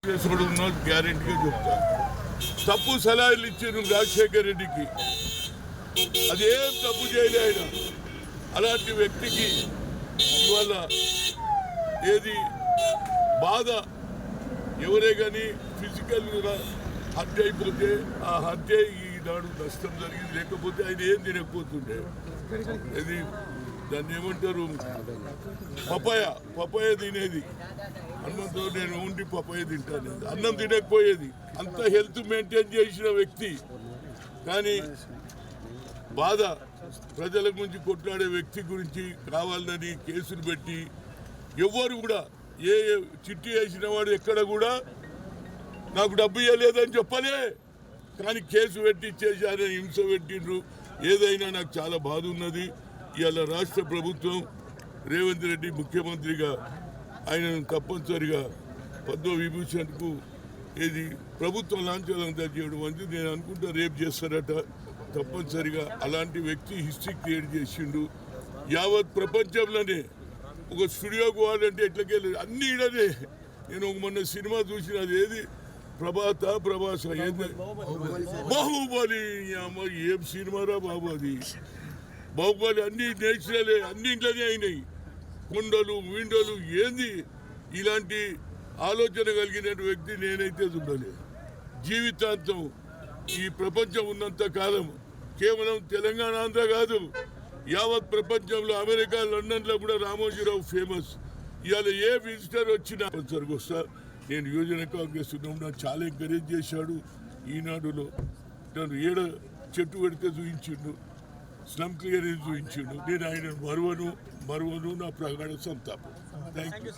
గ్యారెంటీగా చెప్తా. తప్పు సలహాలు ఇచ్చారు రాజశేఖర్ రెడ్డికి, అదేం తప్పు చేయలే ఆయన. అలాంటి వ్యక్తికి ఇవాళ ఏది బాధ, ఎవరే కానీ ఫిజికల్గా హత్య అయిపోతే ఆ హత్య ఈనాడు నష్టం జరిగింది. లేకపోతే ఆయన ఏం తినకపోతుండే. ఇది దాన్ని ఏమంటారు, పపాయ తినేది. అన్నంతో నేను ఉండి పపాయ తింటాను, అన్నం తినకపోయేది. అంత హెల్త్ మెయింటైన్ చేసిన వ్యక్తి. కానీ బాధ, ప్రజల గురించి కొట్లాడే వ్యక్తి గురించి కావాలని కేసులు పెట్టి ఎవ్వరు కూడా ఏ చిట్టి వేసిన వాడు ఎక్కడ కూడా నాకు డబ్బు ఇవ్వలేదని చెప్పలే. కానీ కేసు పెట్టి చేశారని హింస పెట్టిండ్రు. ఏదైనా నాకు చాలా బాధ ఉన్నది. ఇవాళ రాష్ట్ర ప్రభుత్వం రేవంత్ రెడ్డి ముఖ్యమంత్రిగా ఆయనను తప్పనిసరిగా పద్మవిభూషణ్కు ఏది ప్రభుత్వం లాంఛనంగా చేయడం అంటే నేను అనుకుంటా రేపు చేస్తారట తప్పనిసరిగా. అలాంటి వ్యక్తి హిస్టరీ క్రియేట్ చేసిండు. యావత్ ప్రపంచంలోనే ఒక స్టూడియోకి పోవాలంటే ఎట్లకెళ్ళి అన్ని ఇడనే. నేను మొన్న సినిమా చూసిన, అది ఏది ప్రభాస ఏది బాహుబలి. ఏం సినిమారా బాబు అది. బాహుబలి అన్ని నేచురలే, అన్నింట్లోనే అయినాయి. కొండలు విండలు ఏంది. ఇలాంటి ఆలోచన కలిగిన వ్యక్తి నేనైతే చూడలేదు. జీవితాంతం ఈ ప్రపంచం ఉన్నంత కాలం కేవలం తెలంగాణ అంతా కాదు, యావత్ ప్రపంచంలో అమెరికా, లండన్లో కూడా రామోజీరావు ఫేమస్. ఇవాళ ఏ విజిటర్ వచ్చినా సరిగ్గా వస్తా. నేను యువజన కాంగ్రెస్ ఉన్నప్పుడు చాలా ఎంకరేజ్ చేశాడు. ఈనాడులో నన్ను చెట్టు పెడితే చూపించిండు, స్లమ్ క్లియరెన్స్ చూపించిండు. నేను ఆయన మరువను. నా ప్రగాఢ సంతాపం. Thank you.